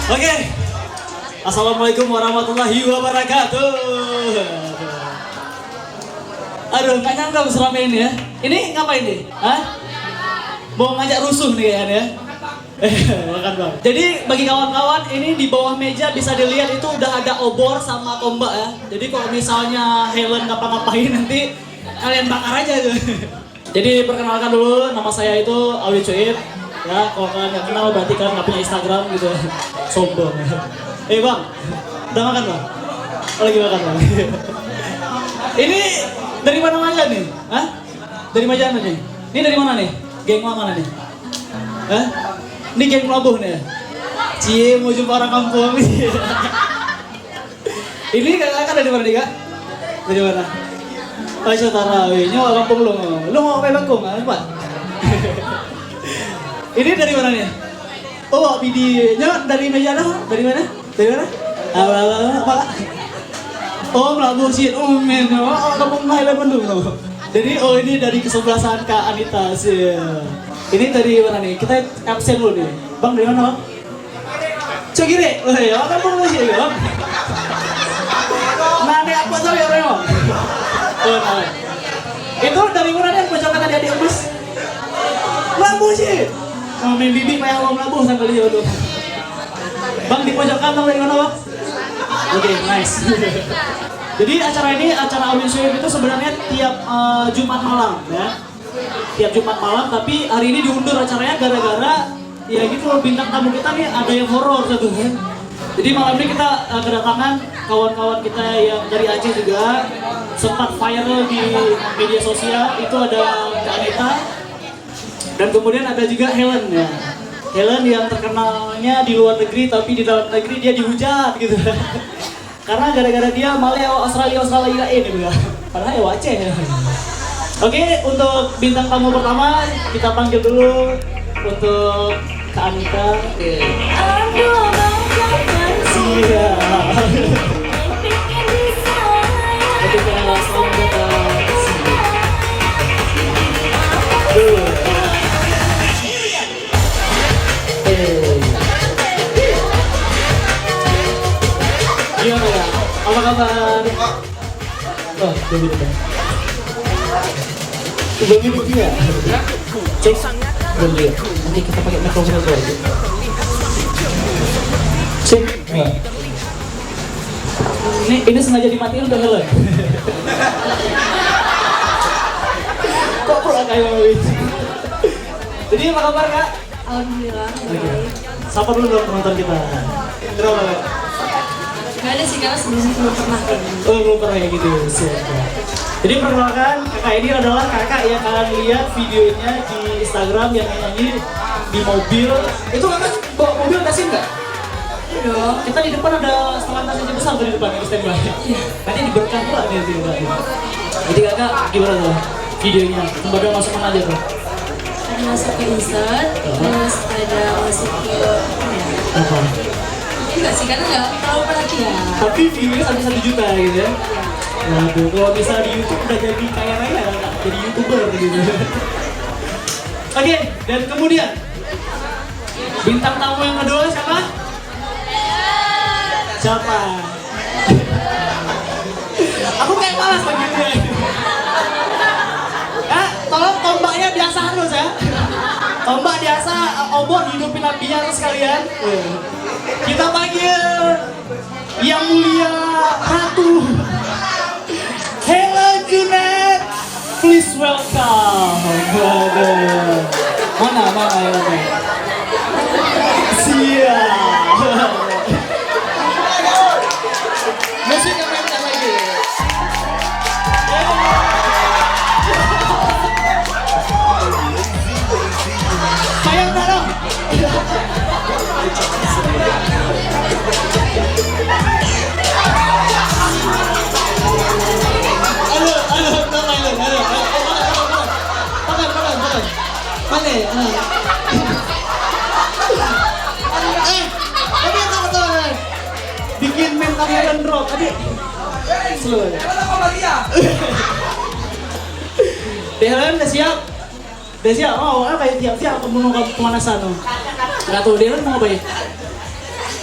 Oke. Assalamualaikum warahmatullahi wabarakatuh. Aduh, gak nyangka seramai ini ya. Ini ngapain nih? Hah? Mau ngajak rusuh nih kayaknya ya? Makan bang. Jadi bagi kawan-kawan ini di bawah meja bisa dilihat itu udah ada obor sama tombak ya. Jadi kalau misalnya Helen ngapa-ngapain nanti kalian bakar aja tuh. Jadi perkenalkan dulu, nama saya itu Alwi Cuip. Ya, kalau kalian nggak kenal berarti kalian nggak punya Instagram gitu. Sombong. Bang, udah makan bang? Oh, lagi makan bang. Ini dari mana aja nih? Hah? Dari mana nih? Ini dari mana nih? Geng mana nih? Hah? Ini geng Labuh nih ya? Cie, mau jumpa orang kampung nih. Ini kakak dari mana nih kak? Dari mana? Pasca Tarawih, nyawa kampung lu. Lu mau main bangkong nggak Pak? Ini dari mana nih? Oh, videonya dari meja apa? Dari mana? Dari mana? Apa? Oh, Labuh sih. Oh, men. Oh, kampung Thailand Bandung. Jadi, oh ini dari kesebelasan Kak Anita sih. Ini dari mana nih? Kita absen dulu nih. Bang, dari mana bang? Cogire. Oh ya, kampung lu sih bang. Nah, ini apa tuh ya bang? Oh, nah. Itu dari mana nih? Pojokan tadi adik emas. Labuh sih. Oh, main bibi payah lo Labuh sampai dia tuh. Bang di pojokan bang dari mana bang? Oke, nice. Jadi acara ini, acara Alwi Cuip itu sebenarnya tiap Jumat malam ya. Tiap Jumat malam, tapi hari ini diundur acaranya gara-gara ya gitu bintang tamu kita nih ada yang horor satu kan. Jadi malam ini kita kedatangan kawan-kawan kita yang dari Aceh juga sempat viral di media sosial. Itu ada Kak Anita dan kemudian ada juga Helen ya. Helen yang terkenalnya di luar negeri tapi di dalam negeri dia dihujat gitu. Karena gara-gara dia malah Australia ini juga. Padahal ya Aceh ya. Oke, untuk bintang tamu pertama kita panggil dulu untuk Kak Anita. Siap. Ketika selamat datang. Gimana ya? Apa kabar? Oh, belum gitu. Belum gitu ya? Cek. Belum gitu. Nanti kita pakai mikrofon aja. Cek. Ini sengaja dimatiin udah Helen. Kok pula kayak gitu? Jadi apa kabar kak? Alhamdulillah. Oke. Sapa dulu dong penonton kita. Kenapa kak? Gak ada sih, karena sebelumnya belum pernah kayak gini. Oh, belum pernah kayak gitu. Siap. Jadi perkenalkan, kakak ini adalah kakak yang kalian lihat videonya di Instagram yang nyanyi di mobil. Itu kakak bawa mobil ada SIM nggak? Iya dong. Kita di depan ada setelan tas aja besar di depan di standby. Iya. Nanti diberkah pula nih di depan. Jadi kakak gimana tuh videonya? Coba dong masukin aja tuh. Ada masuk ke insert, terus ada masuk ke apa ya? Apa? Enggak sih, karena nggak terlalu perhatian. Tapi viewnya sampai 1 juta gitu ya. Waduh, kalau bisa di YouTube udah jadi kaya raya, jadi YouTuber gitu. Oke, dan kemudian bintang tamu yang kedua siapa? Siapa? Aku kayak malas panggilnya. Tolong tombaknya biasa halus ya. Tombak biasa, obor hidupin biar sekalian. Kita panggil yang mulia Ratu Helen Junet, please welcome. Mana Helen? Siap. Musiknya kencang lagi. Sayang dong. Bikin mental Helen drop tadi. Slow. Helen udah siap? Udah siap? Oh, apa ya siap-siap mau pemanasan tuh. Gak tau Helen mau ngapain?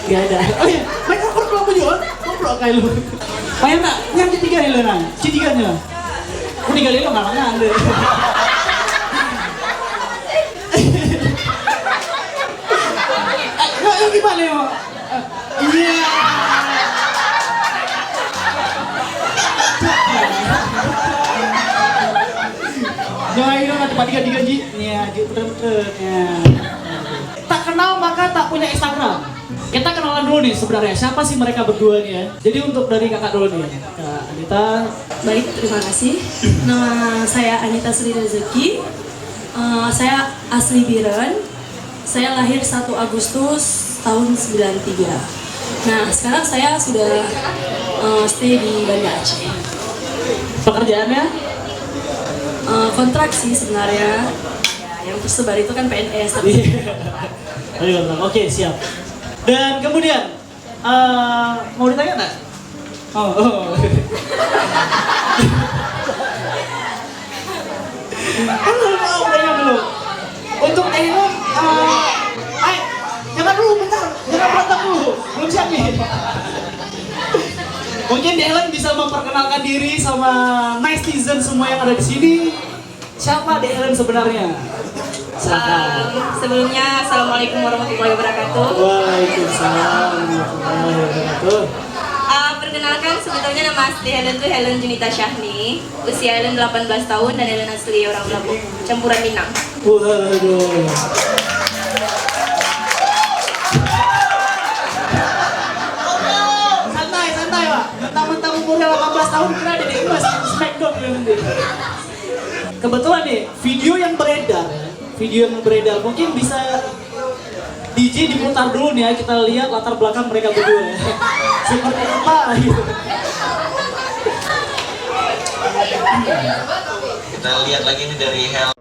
Gak ada. Oh iya, mereka korplok juga, korplok kayak lu. Bayang nak, yang ketiga nih lu nang, ketiganya. Ini kali lu ngalangan deh. Ayo gimana ya? Iya. Jangan ini nanti padi gaji. Nih, puter-puter. Tak kenal maka tak punya Instagram. Kita kenalan dulu nih sebenarnya siapa sih mereka berdua nih ya. Jadi untuk dari kakak dulu nih, Kak Anita. Baik, terima kasih. Nama saya Anita Sri Rezeki. Saya asli Biren. Saya lahir 1 Agustus tahun 93. Nah, sekarang saya sudah stay di Banda Aceh. Pekerjaannya? Kontrak sih sebenarnya. Ya, yang tersebar itu kan PNS. Tapi Oke, siap. Dan kemudian mau ditanya nggak? Oh. Udah belum. Untuk Elon, jangan dulu, bentar, jangan berantem dulu, belum siap nih. Mungkin Dylan bisa memperkenalkan diri sama netizen semua yang ada di sini. Siapa Dylan sebenarnya? Silakan. Sebelumnya, Assalamualaikum warahmatullahi wabarakatuh. Waalaikumsalam warahmatullahi wabarakatuh. Perkenalkan, sebetulnya nama asli Helen tuh Helen Junita Syahni. Usia Helen 18 tahun dan Helen asli orang Lampung, campuran Minang. Waduh. Santai Pak. Mentang-mentang umurnya 18 tahun kira ada di Mas Smackdown nanti. Kebetulan nih, video yang beredar mungkin bisa DJ diputar dulu nih ya, kita lihat latar belakang mereka berdua ya. Seperti apa gitu. Kita lihat lagi nih dari Hel.